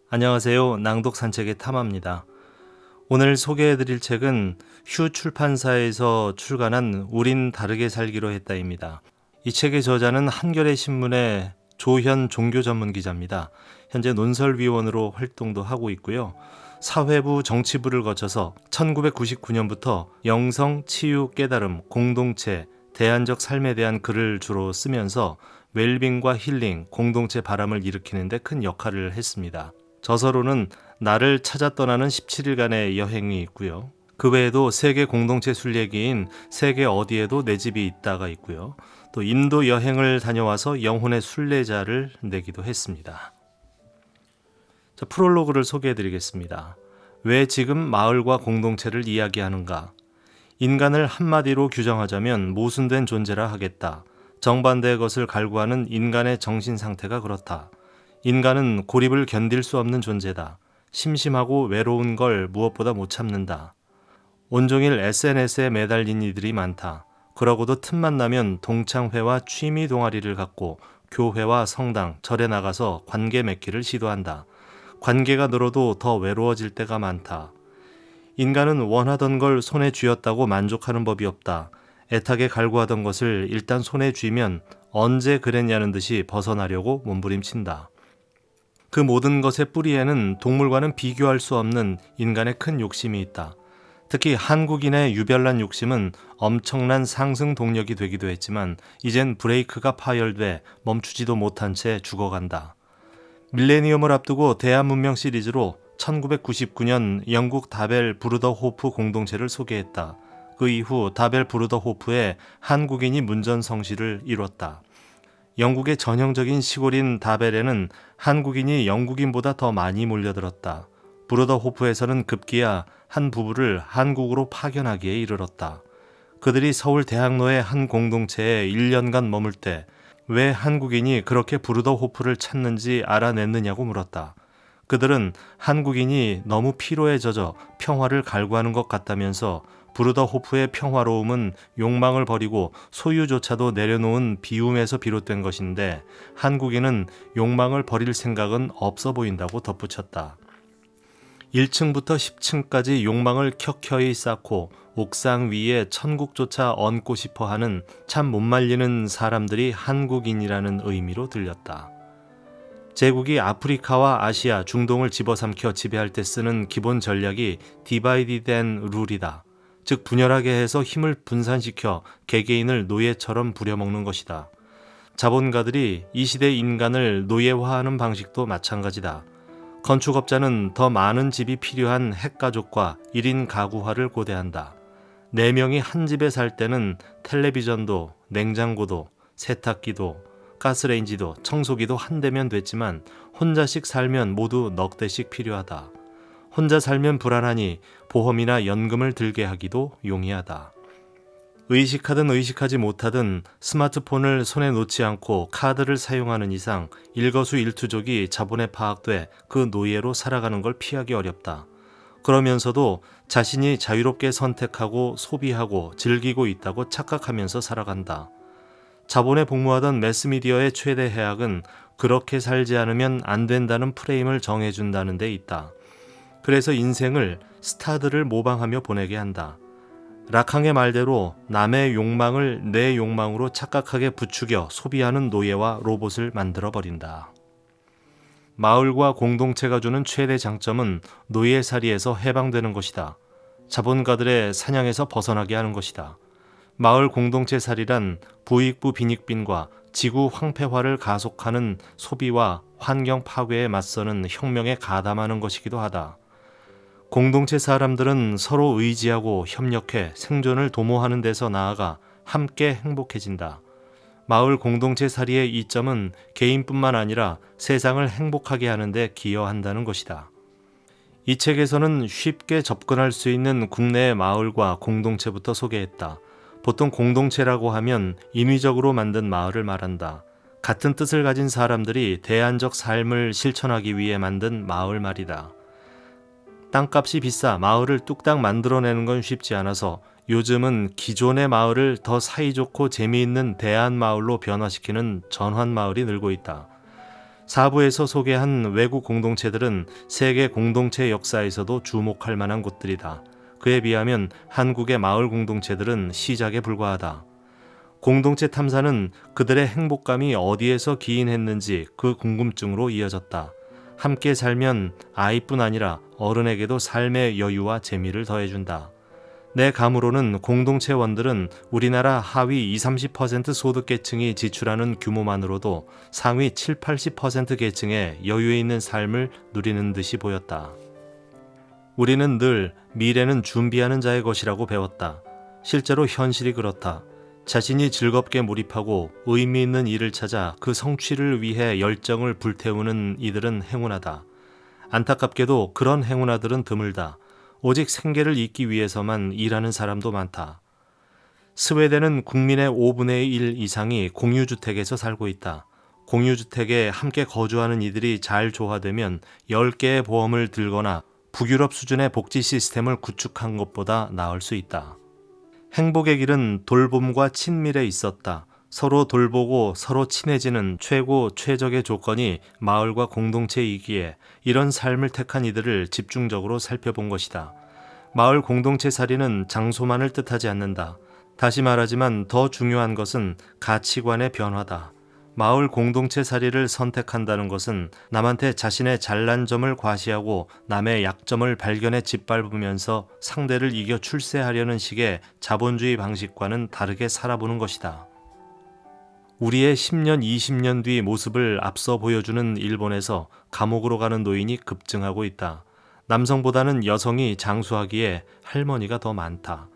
안녕하세요. 낭독 산책의 탐합니다. 오늘 소개해드릴 책은 휴 출판사에서 출간한 우린 다르게 살기로 했다입니다. 이 책의 저자는 한겨레 신문의 조현 종교 전문 기자입니다. 현재 논설위원으로 활동도 하고 있고요. 사회부 정치부를 거쳐서 1999년부터 영성, 치유, 깨달음, 공동체, 대안적 삶에 대한 글을 주로 쓰면서 웰빙과 힐링, 공동체 바람을 일으키는 데 큰 역할을 했습니다. 저서로는 나를 찾아 떠나는 17일간의 여행이 있고요. 그 외에도 세계 공동체 순례기인 세계 어디에도 내 집이 있다가 있고요. 또 인도 여행을 다녀와서 영혼의 순례자를 내기도 했습니다. 자, 프롤로그를 소개해드리겠습니다. 왜 지금 마을과 공동체를 이야기하는가? 인간을 한마디로 규정하자면 모순된 존재라 하겠다. 정반대의 것을 갈구하는 인간의 정신 상태가 그렇다. 인간은 고립을 견딜 수 없는 존재다. 심심하고 외로운 걸 무엇보다 못 참는다. 온종일 SNS에 매달린 이들이 많다. 그러고도 틈만 나면 동창회와 취미 동아리를 갖고 교회와 성당, 절에 나가서 관계 맺기를 시도한다. 관계가 늘어도 더 외로워질 때가 많다. 인간은 원하던 걸 손에 쥐었다고 만족하는 법이 없다. 애타게 갈구하던 것을 일단 손에 쥐면 언제 그랬냐는 듯이 벗어나려고 몸부림친다. 그 모든 것의 뿌리에는 동물과는 비교할 수 없는 인간의 큰 욕심이 있다. 특히 한국인의 유별난 욕심은 엄청난 상승 동력이 되기도 했지만 이젠 브레이크가 파열돼 멈추지도 못한 채 죽어간다. 밀레니엄을 앞두고 대한문명 시리즈로 1999년 영국 다벨 부르더 호프 공동체를 소개했다. 그 이후 다벨 부르더 호프에 한국인이 문전성시를 이뤘다. 영국의 전형적인 시골인 다벨에는 한국인이 영국인보다 더 많이 몰려들었다. 부르더 호프에서는 급기야 한 부부를 한국으로 파견하기에 이르렀다. 그들이 서울 대학로의 한 공동체에 1년간 머물 때 왜 한국인이 그렇게 부르더 호프를 찾는지 알아냈느냐고 물었다. 그들은 한국인이 너무 피로에 젖어 평화를 갈구하는 것 같다면서 부르더 호프의 평화로움은 욕망을 버리고 소유조차도 내려놓은 비움에서 비롯된 것인데 한국인은 욕망을 버릴 생각은 없어 보인다고 덧붙였다. 1층부터 10층까지 욕망을 켜켜이 쌓고 옥상 위에 천국조차 얹고 싶어하는 참 못 말리는 사람들이 한국인이라는 의미로 들렸다. 제국이 아프리카와 아시아, 중동을 집어삼켜 지배할 때 쓰는 기본 전략이 디바이디드 앤 룰이다. 즉 분열하게 해서 힘을 분산시켜 개개인을 노예처럼 부려먹는 것이다. 자본가들이 이 시대 인간을 노예화하는 방식도 마찬가지다. 건축업자는 더 많은 집이 필요한 핵가족과 1인 가구화를 고대한다. 4명이 한 집에 살 때는 텔레비전도, 냉장고도, 세탁기도, 가스레인지도, 청소기도 한 대면 됐지만 혼자씩 살면 모두 넉 대씩 필요하다. 혼자 살면 불안하니 보험이나 연금을 들게 하기도 용이하다. 의식하든 의식하지 못하든 스마트폰을 손에 놓지 않고 카드를 사용하는 이상 일거수일투족이 자본에 파악돼 그 노예로 살아가는 걸 피하기 어렵다. 그러면서도 자신이 자유롭게 선택하고 소비하고 즐기고 있다고 착각하면서 살아간다. 자본에 복무하던 매스미디어의 최대 해악은 그렇게 살지 않으면 안 된다는 프레임을 정해준다는 데 있다. 그래서 인생을 스타들을 모방하며 보내게 한다. 라캉의 말대로 남의 욕망을 내 욕망으로 착각하게 부추겨 소비하는 노예와 로봇을 만들어버린다. 마을과 공동체가 주는 최대 장점은 노예살이에서 해방되는 것이다. 자본가들의 사냥에서 벗어나게 하는 것이다. 마을 공동체 살이란 부익부 빈익빈과 지구 황폐화를 가속하는 소비와 환경 파괴에 맞서는 혁명에 가담하는 것이기도 하다. 공동체 사람들은 서로 의지하고 협력해 생존을 도모하는 데서 나아가 함께 행복해진다. 마을 공동체 살이의 이점은 개인뿐만 아니라 세상을 행복하게 하는 데 기여한다는 것이다. 이 책에서는 쉽게 접근할 수 있는 국내의 마을과 공동체부터 소개했다. 보통 공동체라고 하면 인위적으로 만든 마을을 말한다. 같은 뜻을 가진 사람들이 대안적 삶을 실천하기 위해 만든 마을 말이다. 땅값이 비싸 마을을 뚝딱 만들어내는 건 쉽지 않아서 요즘은 기존의 마을을 더 사이좋고 재미있는 대안마을로 변화시키는 전환마을이 늘고 있다. 4부에서 소개한 외국 공동체들은 세계 공동체 역사에서도 주목할 만한 곳들이다. 그에 비하면 한국의 마을 공동체들은 시작에 불과하다. 공동체 탐사는 그들의 행복감이 어디에서 기인했는지 그 궁금증으로 이어졌다. 함께 살면 아이뿐 아니라 어른에게도 삶의 여유와 재미를 더해준다. 내 감으로는 공동체원들은 우리나라 하위 20-30% 소득계층이 지출하는 규모만으로도 상위 7-80% 계층의 여유 있는 삶을 누리는 듯이 보였다. 우리는 늘 미래는 준비하는 자의 것이라고 배웠다. 실제로 현실이 그렇다. 자신이 즐겁게 몰입하고 의미 있는 일을 찾아 그 성취를 위해 열정을 불태우는 이들은 행운하다. 안타깝게도 그런 행운아들은 드물다. 오직 생계를 잇기 위해서만 일하는 사람도 많다. 스웨덴은 국민의 5분의 1 이상이 공유주택에서 살고 있다. 공유주택에 함께 거주하는 이들이 잘 조화되면 10개의 보험을 들거나 북유럽 수준의 복지 시스템을 구축한 것보다 나을 수 있다. 행복의 길은 돌봄과 친밀에 있었다. 서로 돌보고 서로 친해지는 최적의 조건이 마을과 공동체이기에 이런 삶을 택한 이들을 집중적으로 살펴본 것이다. 마을 공동체 살이는 장소만을 뜻하지 않는다. 다시 말하지만 더 중요한 것은 가치관의 변화다. 마을 공동체 살이를 선택한다는 것은 남한테 자신의 잘난 점을 과시하고 남의 약점을 발견해 짓밟으면서 상대를 이겨 출세하려는 식의 자본주의 방식과는 다르게 살아보는 것이다. 우리의 10년, 20년 뒤 모습을 앞서 보여주는 일본에서 감옥으로 가는 노인이 급증하고 있다. 남성보다는 여성이 장수하기에 할머니가 더 많다.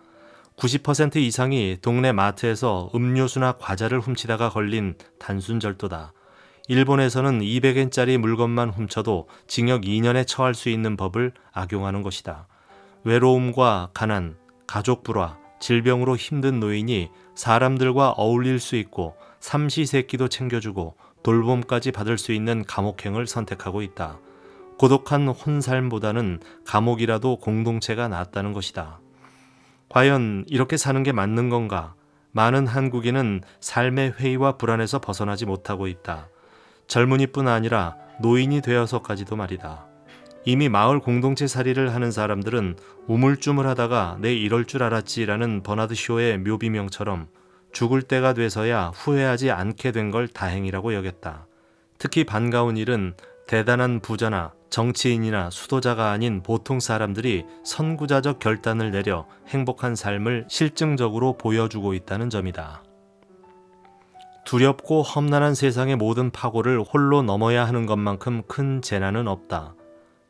90% 이상이 동네 마트에서 음료수나 과자를 훔치다가 걸린 단순절도다. 일본에서는 200엔짜리 물건만 훔쳐도 징역 2년에 처할 수 있는 법을 악용하는 것이다. 외로움과 가난, 가족 불화, 질병으로 힘든 노인이 사람들과 어울릴 수 있고 삼시세끼도 챙겨주고 돌봄까지 받을 수 있는 감옥행을 선택하고 있다. 고독한 혼삶보다는 감옥이라도 공동체가 낫다는 것이다. 과연 이렇게 사는 게 맞는 건가? 많은 한국인은 삶의 회의와 불안에서 벗어나지 못하고 있다. 젊은이뿐 아니라 노인이 되어서까지도 말이다. 이미 마을 공동체 살이를 하는 사람들은 우물쭈물하다가 내 이럴 줄 알았지라는 버나드 쇼의 묘비명처럼 죽을 때가 돼서야 후회하지 않게 된 걸 다행이라고 여겼다. 특히 반가운 일은 대단한 부자나 정치인이나 수도자가 아닌 보통 사람들이 선구자적 결단을 내려 행복한 삶을 실증적으로 보여주고 있다는 점이다. 두렵고 험난한 세상의 모든 파고를 홀로 넘어야 하는 것만큼 큰 재난은 없다.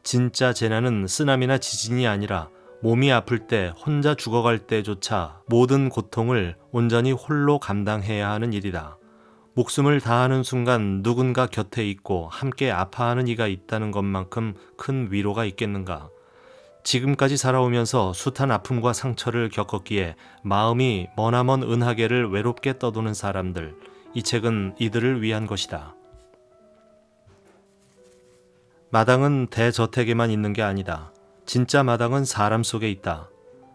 진짜 재난은 쓰나미나 지진이 아니라 몸이 아플 때, 혼자 죽어갈 때조차 모든 고통을 온전히 홀로 감당해야 하는 일이다. 목숨을 다하는 순간 누군가 곁에 있고 함께 아파하는 이가 있다는 것만큼 큰 위로가 있겠는가. 지금까지 살아오면서 숱한 아픔과 상처를 겪었기에 마음이 머나먼 은하계를 외롭게 떠도는 사람들, 이 책은 이들을 위한 것이다. 마당은 대저택에만 있는 게 아니다. 진짜 마당은 사람 속에 있다.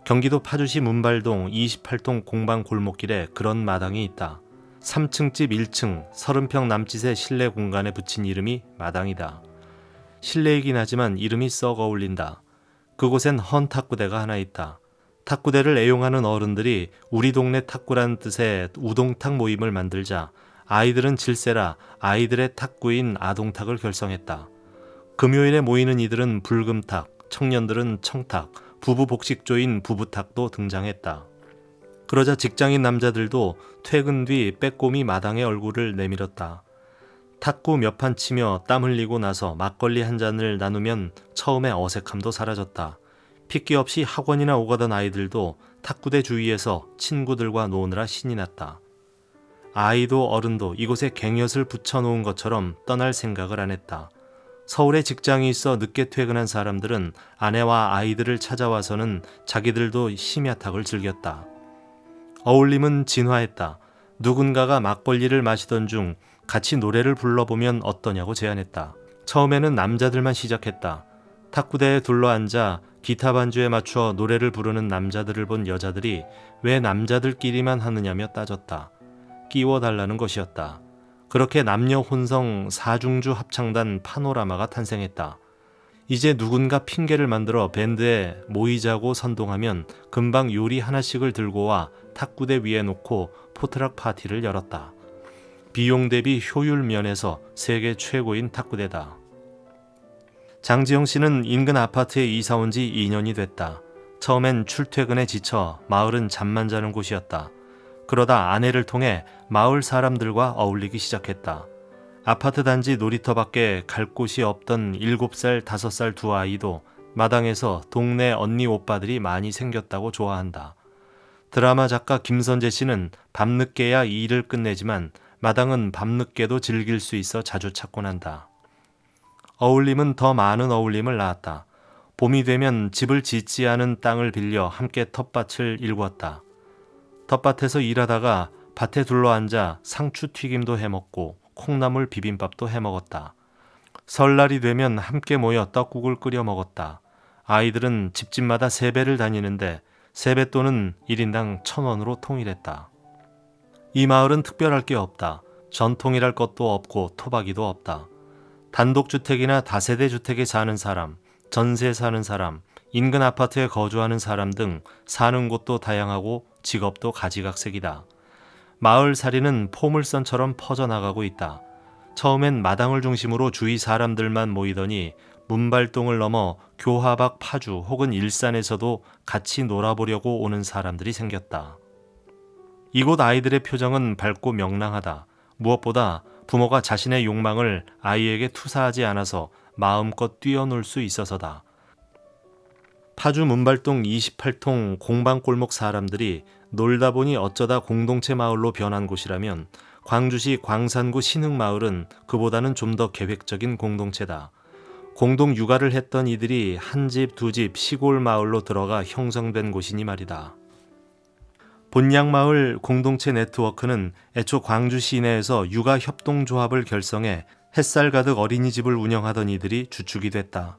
경기도 파주시 문발동 28동 공방 골목길에 그런 마당이 있다. 3층 집 1층 30평 남짓의 실내 공간에 붙인 이름이 마당이다. 실내이긴 하지만 이름이 썩 어울린다. 그곳엔 헌 탁구대가 하나 있다. 탁구대를 애용하는 어른들이 우리 동네 탁구란 뜻의 우동탁 모임을 만들자 아이들은 질세라 아이들의 탁구인 아동탁을 결성했다. 금요일에 모이는 이들은 불금탁, 청년들은 청탁, 부부 복식조인 부부탁도 등장했다. 그러자 직장인 남자들도 퇴근 뒤 빼꼼히 마당에 얼굴을 내밀었다. 탁구 몇 판 치며 땀 흘리고 나서 막걸리 한 잔을 나누면 처음에 어색함도 사라졌다. 핏기 없이 학원이나 오가던 아이들도 탁구대 주위에서 친구들과 노느라 신이 났다. 아이도 어른도 이곳에 갱엿을 붙여놓은 것처럼 떠날 생각을 안 했다. 서울에 직장이 있어 늦게 퇴근한 사람들은 아내와 아이들을 찾아와서는 자기들도 심야탁을 즐겼다. 어울림은 진화했다. 누군가가 막걸리를 마시던 중 같이 노래를 불러보면 어떠냐고 제안했다. 처음에는 남자들만 시작했다. 탁구대에 둘러앉아 기타 반주에 맞춰 노래를 부르는 남자들을 본 여자들이 왜 남자들끼리만 하느냐며 따졌다. 끼워달라는 것이었다. 그렇게 남녀 혼성 사중주 합창단 파노라마가 탄생했다. 이제 누군가 핑계를 만들어 밴드에 모이자고 선동하면 금방 요리 하나씩을 들고 와 탁구대 위에 놓고 포트락 파티를 열었다. 비용 대비 효율 면에서 세계 최고인 탁구대다. 장지영 씨는 인근 아파트에 이사 온 지 2년이 됐다. 처음엔 출퇴근에 지쳐 마을은 잠만 자는 곳이었다. 그러다 아내를 통해 마을 사람들과 어울리기 시작했다. 아파트 단지 놀이터 밖에 갈 곳이 없던 7살, 5살 두 아이도 마당에서 동네 언니 오빠들이 많이 생겼다고 좋아한다. 드라마 작가 김선재 씨는 밤늦게야 일을 끝내지만 마당은 밤늦게도 즐길 수 있어 자주 찾곤 한다. 어울림은 더 많은 어울림을 낳았다. 봄이 되면 집을 짓지 않은 땅을 빌려 함께 텃밭을 일궜다. 텃밭에서 일하다가 밭에 둘러앉아 상추 튀김도 해먹고 콩나물 비빔밥도 해먹었다. 설날이 되면 함께 모여 떡국을 끓여 먹었다. 아이들은 집집마다 세배를 다니는데 세뱃돈은 1인당 1,000원으로 통일했다. 이 마을은 특별할 게 없다. 전통이랄 것도 없고 토박이도 없다. 단독주택이나 다세대 주택에 사는 사람, 전세 사는 사람, 인근 아파트에 거주하는 사람 등 사는 곳도 다양하고 직업도 가지각색이다. 마을살이는 포물선처럼 퍼져나가고 있다. 처음엔 마당을 중심으로 주위 사람들만 모이더니 문발동을 넘어 교화 밖 파주 혹은 일산에서도 같이 놀아보려고 오는 사람들이 생겼다. 이곳 아이들의 표정은 밝고 명랑하다. 무엇보다 부모가 자신의 욕망을 아이에게 투사하지 않아서 마음껏 뛰어놀 수 있어서다. 파주 문발동 28통 공방골목 사람들이 놀다 보니 어쩌다 공동체 마을로 변한 곳이라면 광주시 광산구 신흥마을은 그보다는 좀 더 계획적인 공동체다. 공동 육아를 했던 이들이 한 집, 두 집 시골 마을로 들어가 형성된 곳이니 말이다. 본양마을 공동체 네트워크는 애초 광주 시내에서 육아협동조합을 결성해 햇살 가득 어린이집을 운영하던 이들이 주축이 됐다.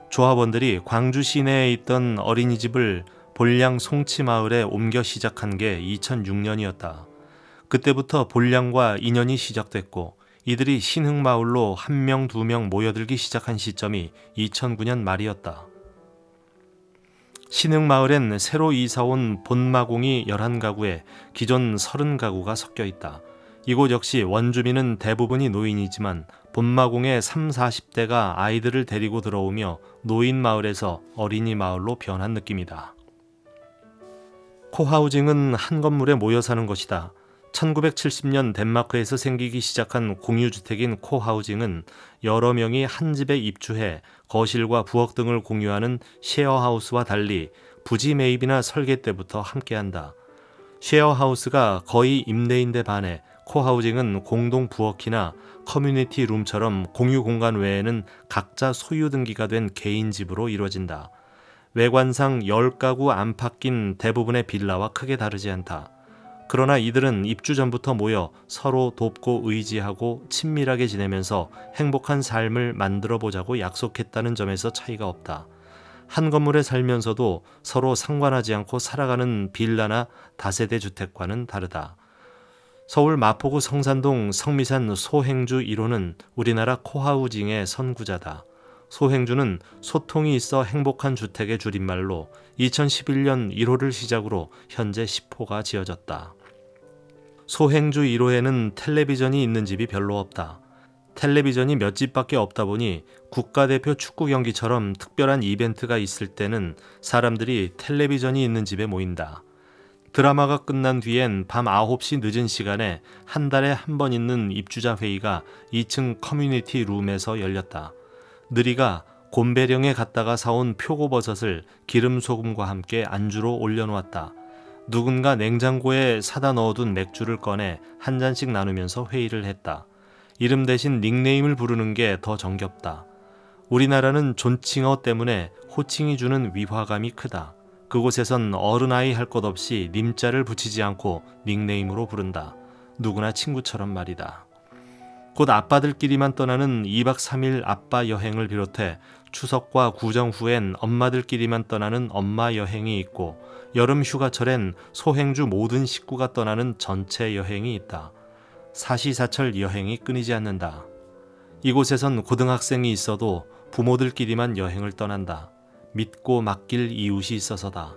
조합원들이 광주 시내에 있던 어린이집을 본양 송치마을에 옮겨 시작한 게 2006년이었다. 그때부터 본양과 인연이 시작됐고 이들이 신흥마을로 1명, 2명 모여들기 시작한 시점이 2009년 말이었다. 신흥마을엔 새로 이사온 본마공이 11가구에 기존 30가구가 섞여 있다. 이곳 역시 원주민은 대부분이 노인이지만 본마공의 30, 40대가 아이들을 데리고 들어오며 노인마을에서 어린이마을로 변한 느낌이다. 코하우징은 한 건물에 모여 사는 것이다. 1970년 덴마크에서 생기기 시작한 공유주택인 코하우징은 여러 명이 한 집에 입주해 거실과 부엌 등을 공유하는 쉐어하우스와 달리 부지 매입이나 설계 때부터 함께한다. 쉐어하우스가 거의 임대인데 반해 코하우징은 공동 부엌이나 커뮤니티 룸처럼 공유 공간 외에는 각자 소유 등기가 된 개인 집으로 이루어진다. 외관상 10가구 안팎 낀 대부분의 빌라와 크게 다르지 않다. 그러나 이들은 입주 전부터 모여 서로 돕고 의지하고 친밀하게 지내면서 행복한 삶을 만들어 보자고 약속했다는 점에서 차이가 없다. 한 건물에 살면서도 서로 상관하지 않고 살아가는 빌라나 다세대 주택과는 다르다. 서울 마포구 성산동 성미산 소행주 1호는 우리나라 코하우징의 선구자다. 소행주는 소통이 있어 행복한 주택의 줄임말로 2011년 1호를 시작으로 현재 10호가 지어졌다. 소행주 1호에는 텔레비전이 있는 집이 별로 없다. 텔레비전이 몇 집밖에 없다 보니 국가대표 축구 경기처럼 특별한 이벤트가 있을 때는 사람들이 텔레비전이 있는 집에 모인다. 드라마가 끝난 뒤엔 밤 9시 늦은 시간에 한 달에 한 번 있는 입주자 회의가 2층 커뮤니티 룸에서 열렸다. 느리가 곰배령에 갔다가 사온 표고버섯을 기름 소금과 함께 안주로 올려놓았다. 누군가 냉장고에 사다 넣어둔 맥주를 꺼내 한 잔씩 나누면서 회의를 했다. 이름 대신 닉네임을 부르는 게 더 정겹다. 우리나라는 존칭어 때문에 호칭이 주는 위화감이 크다. 그곳에선 어른아이 할 것 없이 님자를 붙이지 않고 닉네임으로 부른다. 누구나 친구처럼 말이다. 곧 아빠들끼리만 떠나는 2박 3일 아빠 여행을 비롯해 추석과 구정 후엔 엄마들끼리만 떠나는 엄마 여행이 있고 여름 휴가철엔 소행주 모든 식구가 떠나는 전체 여행이 있다. 사시사철 여행이 끊이지 않는다. 이곳에선 고등학생이 있어도 부모들끼리만 여행을 떠난다. 믿고 맡길 이웃이 있어서다.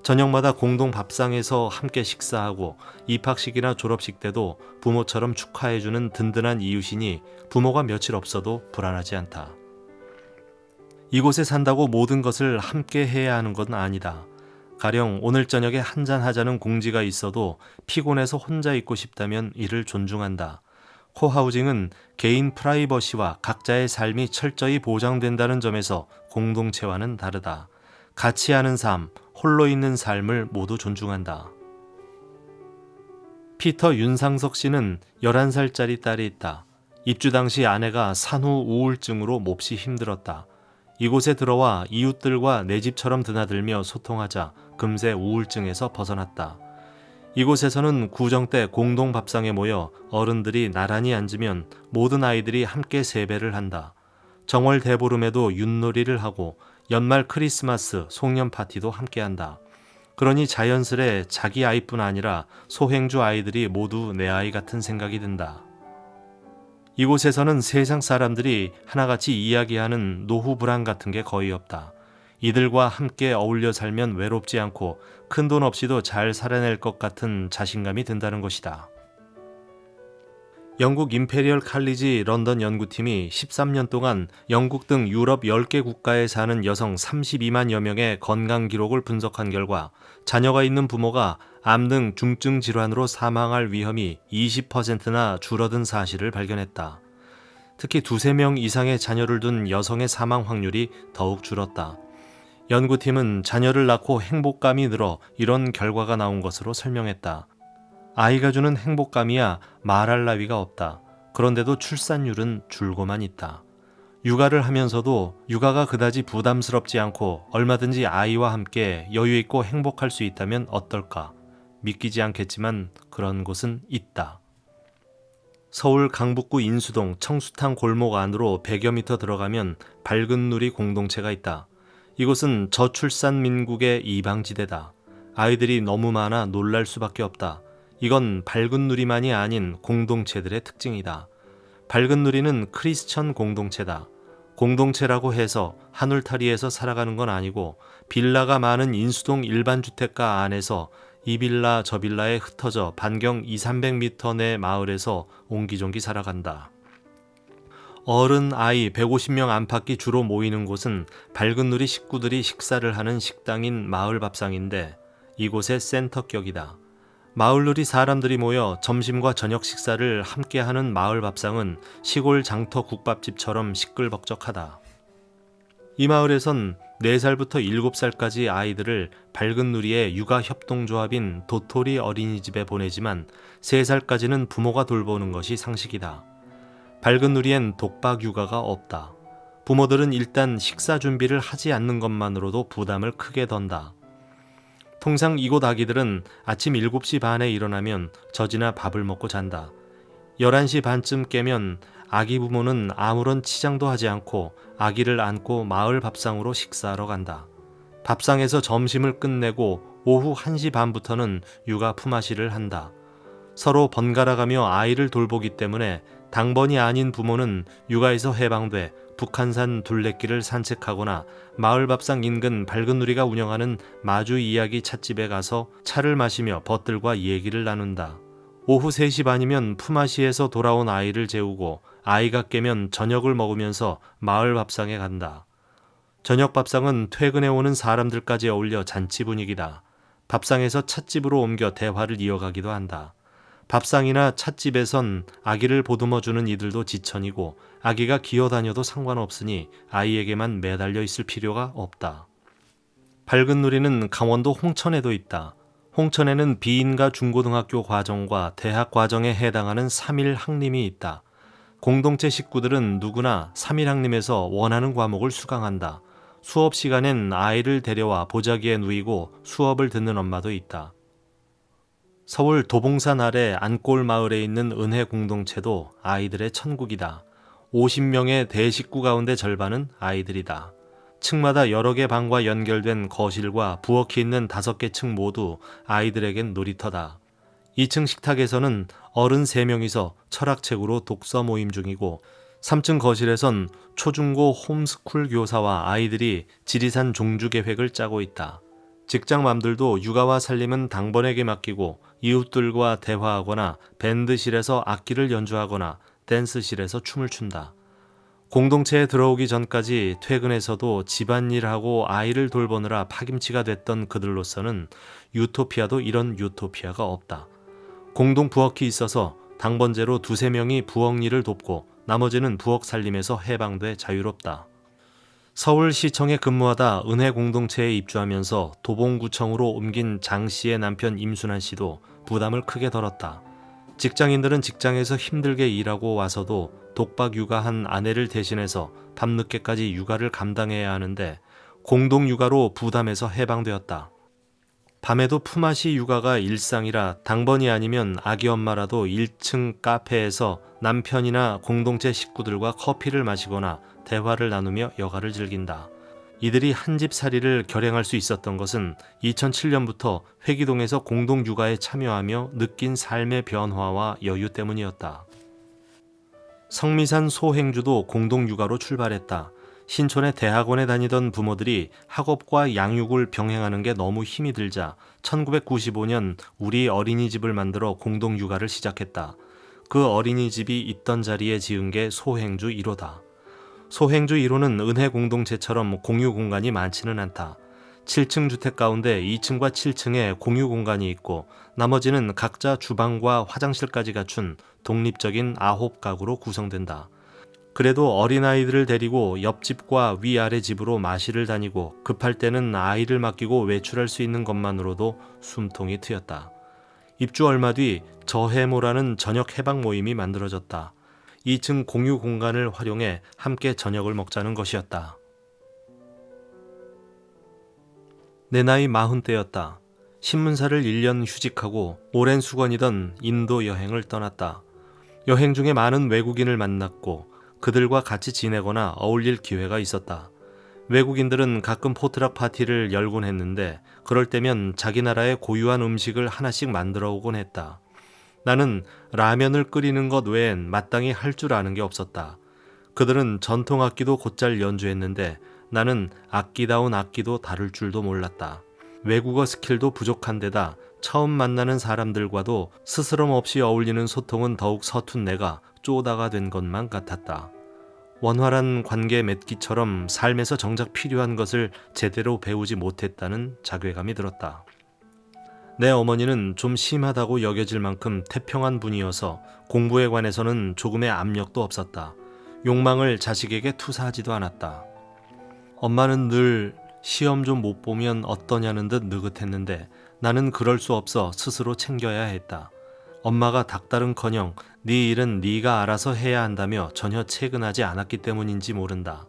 저녁마다 공동 밥상에서 함께 식사하고 입학식이나 졸업식 때도 부모처럼 축하해주는 든든한 이웃이니 부모가 며칠 없어도 불안하지 않다. 이곳에 산다고 모든 것을 함께 해야 하는 건 아니다. 가령 오늘 저녁에 한잔 하자는 공지가 있어도 피곤해서 혼자 있고 싶다면 이를 존중한다. 코하우징은 개인 프라이버시와 각자의 삶이 철저히 보장된다는 점에서 공동체와는 다르다. 같이 하는 삶, 홀로 있는 삶을 모두 존중한다. 피터 윤상석 씨는 11살짜리 딸이 있다. 입주 당시 아내가 산후 우울증으로 몹시 힘들었다. 이곳에 들어와 이웃들과 내 집처럼 드나들며 소통하자 금세 우울증에서 벗어났다. 이곳에서는 구정 때 공동 밥상에 모여 어른들이 나란히 앉으면 모든 아이들이 함께 세배를 한다. 정월 대보름에도 윷놀이를 하고 연말 크리스마스, 송년 파티도 함께한다. 그러니 자연스레 자기 아이뿐 아니라 소행주 아이들이 모두 내 아이 같은 생각이 든다. 이곳에서는 세상 사람들이 하나같이 이야기하는 노후 불안 같은 게 거의 없다. 이들과 함께 어울려 살면 외롭지 않고 큰돈 없이도 잘 살아낼 것 같은 자신감이 든다는 것이다. 영국 임페리얼 칼리지 런던 연구팀이 13년 동안 영국 등 유럽 10개 국가에 사는 여성 32만여 명의 건강 기록을 분석한 결과 자녀가 있는 부모가 암 등 중증 질환으로 사망할 위험이 20%나 줄어든 사실을 발견했다. 특히 2~3명 이상의 자녀를 둔 여성의 사망 확률이 더욱 줄었다. 연구팀은 자녀를 낳고 행복감이 늘어 이런 결과가 나온 것으로 설명했다. 아이가 주는 행복감이야 말할 나위가 없다. 그런데도 출산율은 줄고만 있다. 육아를 하면서도 육아가 그다지 부담스럽지 않고 얼마든지 아이와 함께 여유있고 행복할 수 있다면 어떨까? 믿기지 않겠지만 그런 곳은 있다. 서울 강북구 인수동 청수탕 골목 안으로 100여 미터 들어가면 밝은 누리 공동체가 있다. 이곳은 저출산 민국의 이방지대다. 아이들이 너무 많아 놀랄 수밖에 없다. 이건 밝은 누리만이 아닌 공동체들의 특징이다. 밝은 누리는 크리스천 공동체다. 공동체라고 해서 하늘타리에서 살아가는 건 아니고 빌라가 많은 인수동 일반 주택가 안에서 이 빌라 저 빌라에 흩어져 반경 200~300m 내 마을에서 옹기종기 살아간다. 어른, 아이 150명 안팎이 주로 모이는 곳은 밝은 누리 식구들이 식사를 하는 식당인 마을 밥상인데 이곳의 센터격이다. 마을누리 사람들이 모여 점심과 저녁 식사를 함께하는 마을 밥상은 시골 장터 국밥집처럼 시끌벅적하다. 이 마을에선 4살부터 7살까지 아이들을 밝은 누리의 육아협동조합인 도토리 어린이집에 보내지만 3살까지는 부모가 돌보는 것이 상식이다. 밝은 누리엔 독박 육아가 없다. 부모들은 일단 식사 준비를 하지 않는 것만으로도 부담을 크게 던다. 통상 이곳 아기들은 아침 7시 반에 일어나면 젖이나 밥을 먹고 잔다. 11시 반쯤 깨면 아기 부모는 아무런 치장도 하지 않고 아기를 안고 마을 밥상으로 식사하러 간다. 밥상에서 점심을 끝내고 오후 1시 반부터는 육아 품앗이를 한다. 서로 번갈아가며 아이를 돌보기 때문에 당번이 아닌 부모는 육아에서 해방돼 북한산 둘레길을 산책하거나 마을 밥상 인근 밝은 누리가 운영하는 마주 이야기 찻집에 가서 차를 마시며 벗들과 얘기를 나눈다. 오후 3시 반이면 품앗이에서 돌아온 아이를 재우고 아이가 깨면 저녁을 먹으면서 마을 밥상에 간다. 저녁 밥상은 퇴근해 오는 사람들까지 어울려 잔치 분위기다. 밥상에서 찻집으로 옮겨 대화를 이어가기도 한다. 밥상이나 찻집에선 아기를 보듬어주는 이들도 지천이고 아기가 기어다녀도 상관없으니 아이에게만 매달려 있을 필요가 없다. 밝은 누리는 강원도 홍천에도 있다. 홍천에는 비인가 중고등학교 과정과 대학 과정에 해당하는 3일 학림이 있다. 공동체 식구들은 누구나 3일 학림에서 원하는 과목을 수강한다. 수업 시간엔 아이를 데려와 보자기에 누이고 수업을 듣는 엄마도 있다. 서울 도봉산 아래 안골 마을에 있는 은혜 공동체도 아이들의 천국이다. 50명의 대식구 가운데 절반은 아이들이다. 층마다 여러 개 방과 연결된 거실과 부엌이 있는 5개 층 모두 아이들에겐 놀이터다. 2층 식탁에서는 어른 3명이서 철학책으로 독서 모임 중이고 3층 거실에선 초중고 홈스쿨 교사와 아이들이 지리산 종주 계획을 짜고 있다. 직장맘들도 육아와 살림은 당번에게 맡기고 이웃들과 대화하거나 밴드실에서 악기를 연주하거나 댄스실에서 춤을 춘다. 공동체에 들어오기 전까지 퇴근해서도 집안일하고 아이를 돌보느라 파김치가 됐던 그들로서는 유토피아도 이런 유토피아가 없다. 공동 부엌이 있어서 당번제로 2~3명이 부엌 일을 돕고 나머지는 부엌 살림에서 해방돼 자유롭다. 서울시청에 근무하다 은혜 공동체에 입주하면서 도봉구청으로 옮긴 장 씨의 남편 임순환 씨도 부담을 크게 덜었다. 직장인들은 직장에서 힘들게 일하고 와서도 독박 육아한 아내를 대신해서 밤늦게까지 육아를 감당해야 하는데 공동 육아로 부담에서 해방되었다. 밤에도 품앗이 육아가 일상이라 당번이 아니면 아기 엄마라도 1층 카페에서 남편이나 공동체 식구들과 커피를 마시거나 대화를 나누며 여가를 즐긴다. 이들이 한집살이를 결행할 수 있었던 것은 2007년부터 회기동에서 공동 육아에 참여하며 느낀 삶의 변화와 여유 때문이었다. 성미산 소행주도 공동 육아로 출발했다. 신촌의 대학원에 다니던 부모들이 학업과 양육을 병행하는 게 너무 힘이 들자 1995년 우리 어린이집을 만들어 공동 육아를 시작했다. 그 어린이집이 있던 자리에 지은 게 소행주 1호다. 소행주 1호는 은혜 공동체처럼 공유 공간이 많지는 않다. 7층 주택 가운데 2층과 7층에 공유 공간이 있고 나머지는 각자 주방과 화장실까지 갖춘 독립적인 9가구로 구성된다. 그래도 어린아이들을 데리고 옆집과 위아래 집으로 마실을 다니고 급할 때는 아이를 맡기고 외출할 수 있는 것만으로도 숨통이 트였다. 입주 얼마 뒤 저해모라는 저녁 해방 모임이 만들어졌다. 2층 공유 공간을 활용해 함께 저녁을 먹자는 것이었다. 내 나이 40대였다. 신문사를 1년 휴직하고 오랜 수건이던 인도 여행을 떠났다. 여행 중에 많은 외국인을 만났고 그들과 같이 지내거나 어울릴 기회가 있었다. 외국인들은 가끔 포트락 파티를 열곤 했는데 그럴 때면 자기 나라의 고유한 음식을 하나씩 만들어 오곤 했다. 나는 라면을 끓이는 것 외엔 마땅히 할 줄 아는 게 없었다. 그들은 전통 악기도 곧잘 연주했는데 나는 악기다운 악기도 다룰 줄도 몰랐다. 외국어 스킬도 부족한 데다 처음 만나는 사람들과도 스스럼 없이 어울리는 소통은 더욱 서툰 내가 쪼다가 된 것만 같았다. 원활한 관계 맺기처럼 삶에서 정작 필요한 것을 제대로 배우지 못했다는 자괴감이 들었다. 내 어머니는 좀 심하다고 여겨질 만큼 태평한 분이어서 공부에 관해서는 조금의 압력도 없었다. 욕망을 자식에게 투사하지도 않았다. 엄마는 늘 시험 좀 못 보면 어떠냐는 듯 느긋했는데 나는 그럴 수 없어 스스로 챙겨야 했다. 엄마가 닥달은커녕 네 일은 네가 알아서 해야 한다며 전혀 채근하지 않았기 때문인지 모른다.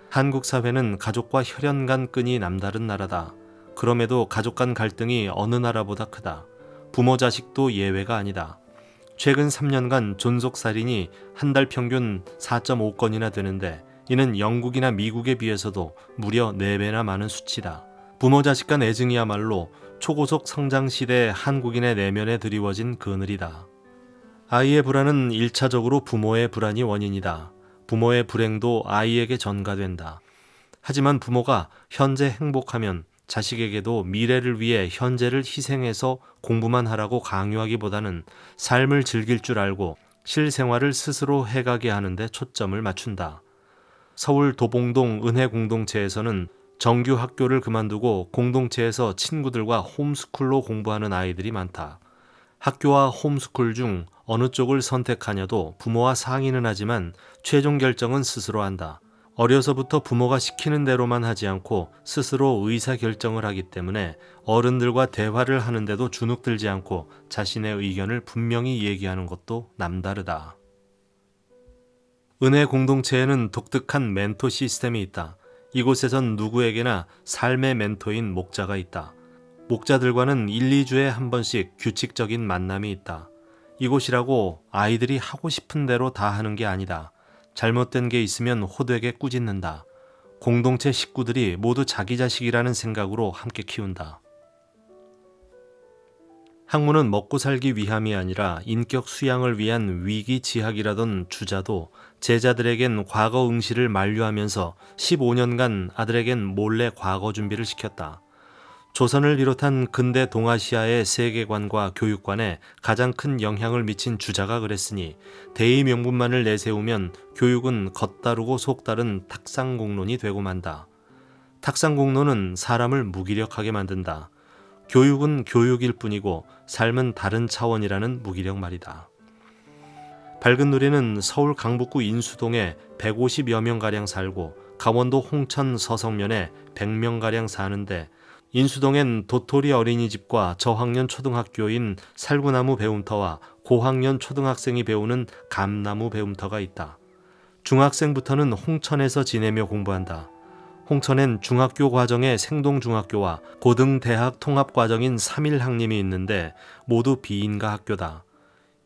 한국 사회는 가족과 혈연 간 끈이 남다른 나라다. 그럼에도 가족 간 갈등이 어느 나라보다 크다. 부모 자식도 예외가 아니다. 최근 3년간 존속살인이 한 달 평균 4.5건이나 되는데 이는 영국이나 미국에 비해서도 무려 4배나 많은 수치다. 부모 자식 간 애증이야말로 초고속 성장 시대 한국인의 내면에 드리워진 그늘이다. 아이의 불안은 1차적으로 부모의 불안이 원인이다. 부모의 불행도 아이에게 전가된다. 하지만 부모가 현재 행복하면 자식에게도 미래를 위해 현재를 희생해서 공부만 하라고 강요하기보다는 삶을 즐길 줄 알고 실생활을 스스로 해가게 하는 데 초점을 맞춘다. 서울 도봉동 은혜공동체에서는 정규 학교를 그만두고 공동체에서 친구들과 홈스쿨로 공부하는 아이들이 많다. 학교와 홈스쿨 중 어느 쪽을 선택하냐도 부모와 상의는 하지만 최종 결정은 스스로 한다. 어려서부터 부모가 시키는 대로만 하지 않고 스스로 의사결정을 하기 때문에 어른들과 대화를 하는데도 주눅들지 않고 자신의 의견을 분명히 얘기하는 것도 남다르다. 은혜 공동체에는 독특한 멘토 시스템이 있다. 이곳에선 누구에게나 삶의 멘토인 목자가 있다. 목자들과는 1, 2주에 한 번씩 규칙적인 만남이 있다. 이곳이라고 아이들이 하고 싶은 대로 다 하는 게 아니다. 잘못된 게 있으면 호되게 꾸짖는다. 공동체 식구들이 모두 자기 자식이라는 생각으로 함께 키운다. 학문은 먹고 살기 위함이 아니라 인격 수양을 위한 위기지학이라던 주자도 제자들에겐 과거 응시를 만류하면서 15년간 아들에겐 몰래 과거 준비를 시켰다. 조선을 비롯한 근대 동아시아의 세계관과 교육관에 가장 큰 영향을 미친 주자가 그랬으니 대의 명분만을 내세우면 교육은 겉다르고 속다른 탁상공론이 되고 만다. 탁상공론은 사람을 무기력하게 만든다. 교육은 교육일 뿐이고 삶은 다른 차원이라는 무기력 말이다. 밝은 누리는 서울 강북구 인수동에 150여 명가량 살고 강원도 홍천 서성면에 100명가량 사는데 인수동엔 도토리 어린이집과 저학년 초등학교인 살구나무 배움터와 고학년 초등학생이 배우는 감나무 배움터가 있다. 중학생부터는 홍천에서 지내며 공부한다. 홍천엔 중학교 과정의 생동중학교와 고등대학 통합과정인 3일 학림이 있는데 모두 비인가 학교다.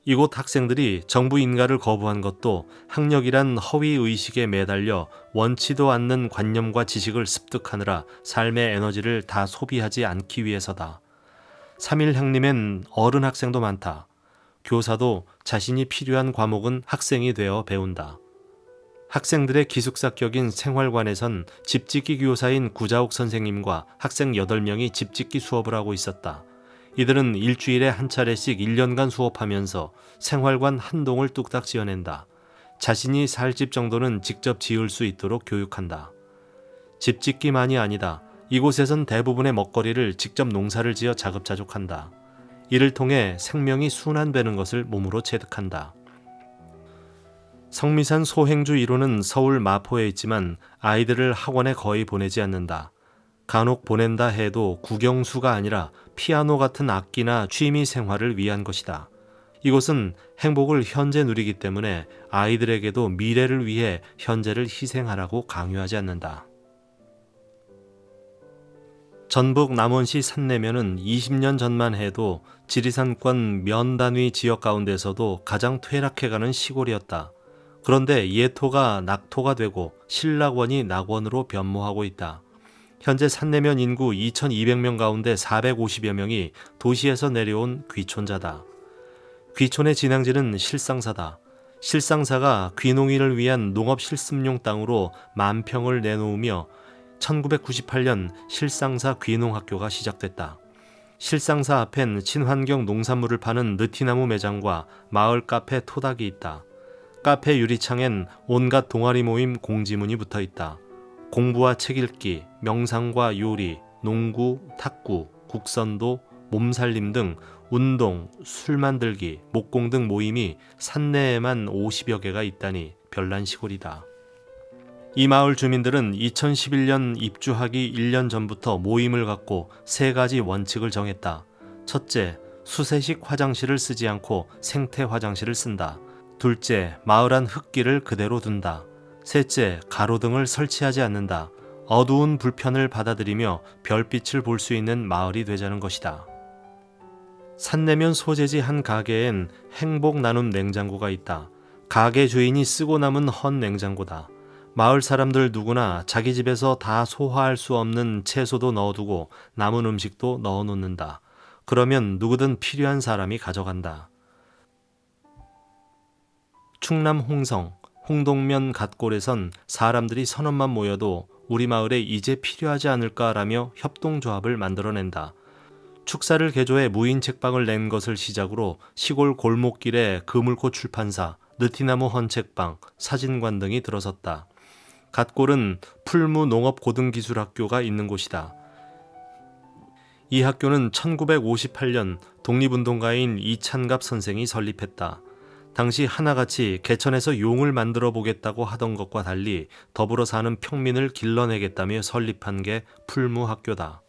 이곳 학생들이 정부 인가를 거부한 것도 학력이란 허위의식에 매달려 원치도 않는 관념과 지식을 습득하느라 삶의 에너지를 다 소비하지 않기 위해서다. 3일 학림엔 어른 학생도 많다. 교사도 자신이 필요한 과목은 학생이 되어 배운다. 학생들의 기숙사격인 생활관에선 집짓기 교사인 구자옥 선생님과 학생 8명이 집짓기 수업을 하고 있었다. 이들은 일주일에 한 차례씩 1년간 수업하면서 생활관 한 동을 뚝딱 지어낸다. 자신이 살 집 정도는 직접 지을 수 있도록 교육한다. 집짓기만이 아니다. 이곳에선 대부분의 먹거리를 직접 농사를 지어 자급자족한다. 이를 통해 생명이 순환되는 것을 몸으로 체득한다. 성미산 소행주 1호는 서울 마포에 있지만 아이들을 학원에 거의 보내지 않는다. 간혹 보낸다 해도 국영수가 아니라 피아노 같은 악기나 취미 생활을 위한 것이다. 이곳은 행복을 현재 누리기 때문에 아이들에게도 미래를 위해 현재를 희생하라고 강요하지 않는다. 전북 남원시 산내면은 20년 전만 해도 지리산권 면 단위 지역 가운데서도 가장 퇴락해가는 시골이었다. 그런데 예토가 낙토가 되고 신락원이 낙원으로 변모하고 있다. 현재 산내면 인구 2,200명 가운데 450여 명이 도시에서 내려온 귀촌자다. 귀촌의 진앙지는 실상사다. 실상사가 귀농인을 위한 농업 실습용 땅으로 10,000평을 내놓으며 1998년 실상사 귀농학교가 시작됐다. 실상사 앞엔 친환경 농산물을 파는 느티나무 매장과 마을 카페 토닥이 있다. 카페 유리창엔 온갖 동아리 모임 공지문이 붙어 있다. 공부와 책 읽기, 명상과 요리, 농구, 탁구, 국선도, 몸살림 등 운동, 술 만들기, 목공 등 모임이 산내에만 50여 개가 있다니 별난 시골이다. 이 마을 주민들은 2011년 입주하기 1년 전부터 모임을 갖고 3가지 원칙을 정했다. 첫째, 수세식 화장실을 쓰지 않고 생태 화장실을 쓴다. 둘째, 마을 안 흙길을 그대로 둔다. 셋째, 가로등을 설치하지 않는다. 어두운 불편을 받아들이며 별빛을 볼 수 있는 마을이 되자는 것이다. 산내면 소재지 한 가게엔 행복 나눔 냉장고가 있다. 가게 주인이 쓰고 남은 헌 냉장고다. 마을 사람들 누구나 자기 집에서 다 소화할 수 없는 채소도 넣어두고 남은 음식도 넣어놓는다. 그러면 누구든 필요한 사람이 가져간다. 충남 홍성, 홍동면 갓골에선 사람들이 선원만 모여도 우리 마을에 이제 필요하지 않을까라며 협동조합을 만들어낸다. 축사를 개조해 무인 책방을 낸 것을 시작으로 시골 골목길에 그물코 출판사, 느티나무 헌책방, 사진관 등이 들어섰다. 갓골은 풀무 농업고등기술학교가 있는 곳이다. 이 학교는 1958년 독립운동가인 이찬갑 선생이 설립했다. 당시 하나같이 개천에서 용을 만들어 보겠다고 하던 것과 달리 더불어 사는 평민을 길러내겠다며 설립한 게 풀무학교다.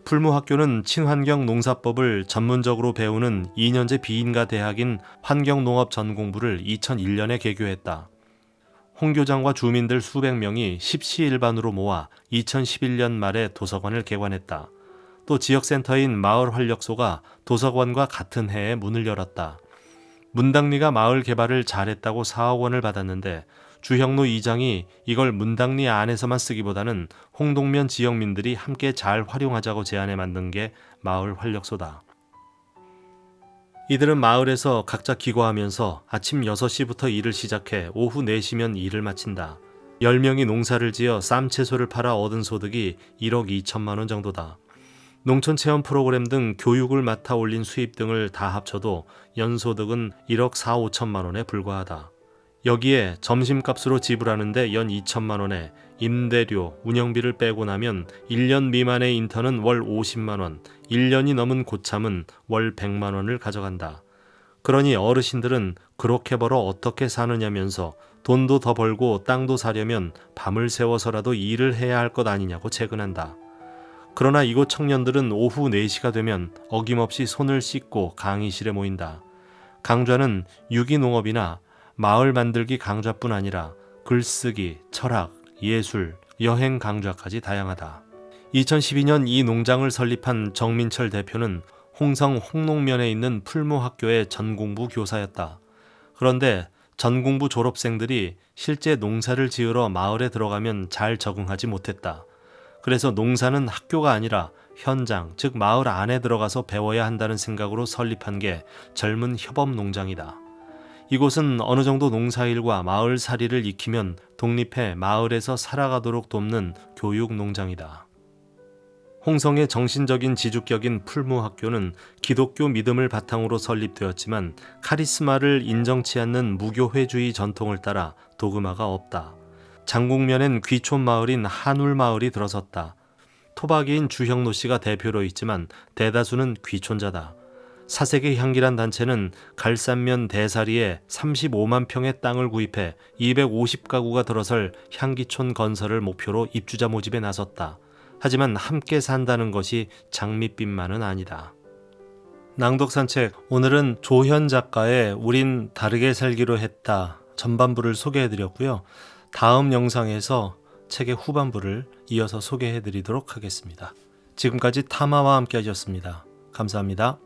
풀무학교는 친환경 농사법을 전문적으로 배우는 2년제 비인가 대학인 환경농업전공부를 2001년에 개교했다. 홍 교장과 주민들 수백 명이 십시일반으로 모아 2011년 말에 도서관을 개관했다. 또 지역센터인 마을활력소가 도서관과 같은 해에 문을 열었다. 문당리가 마을 개발을 잘했다고 4억 원을 받았는데 주형로 이장이 이걸 문당리 안에서만 쓰기보다는 홍동면 지역민들이 함께 잘 활용하자고 제안해 만든 게 마을활력소다. 이들은 마을에서 각자 기거하면서 아침 6시부터 일을 시작해 오후 4시면 일을 마친다. 10명이 농사를 지어 쌈채소를 팔아 얻은 소득이 1억 2천만 원 정도다. 농촌 체험 프로그램 등 교육을 맡아 올린 수입 등을 다 합쳐도 연소득은 1억 4, 5천만 원에 불과하다. 여기에 점심값으로 지불하는데 연 2천만 원에 임대료, 운영비를 빼고 나면 1년 미만의 인턴은 월 50만 원, 1년이 넘은 고참은 월 100만 원을 가져간다. 그러니 어르신들은 그렇게 벌어 어떻게 사느냐면서 돈도 더 벌고 땅도 사려면 밤을 새워서라도 일을 해야 할 것 아니냐고 채근한다. 그러나 이곳 청년들은 오후 4시가 되면 어김없이 손을 씻고 강의실에 모인다. 강좌는 유기농업이나 마을 만들기 강좌뿐 아니라 글쓰기, 철학, 예술, 여행 강좌까지 다양하다. 2012년 이 농장을 설립한 정민철 대표는 홍성 홍농면에 있는 풀무학교의 전공부 교사였다. 그런데 전공부 졸업생들이 실제 농사를 지으러 마을에 들어가면 잘 적응하지 못했다. 그래서 농사는 학교가 아니라 현장, 즉 마을 안에 들어가서 배워야 한다는 생각으로 설립한 게 젊은 협업농장이다. 이곳은 어느 정도 농사일과 마을살이를 익히면 독립해 마을에서 살아가도록 돕는 교육농장이다. 홍성의 정신적인 지주격인 풀무학교는 기독교 믿음을 바탕으로 설립되었지만 카리스마를 인정치 않는 무교회주의 전통을 따라 도그마가 없다. 장곡면엔 귀촌 마을인 한울마을이 들어섰다. 토박이인 주형노 씨가 대표로 있지만 대다수는 귀촌자다. 사색의 향기란 단체는 갈산면 대사리에 35만 평의 땅을 구입해 250가구가 들어설 향기촌 건설을 목표로 입주자 모집에 나섰다. 하지만 함께 산다는 것이 장밋빛만은 아니다. 낭독산책, 오늘은 조현 작가의 우린 다르게 살기로 했다 전반부를 소개해드렸고요. 다음 영상에서 책의 후반부를 이어서 소개해드리도록 하겠습니다. 지금까지 타마와 함께 하셨습니다. 감사합니다.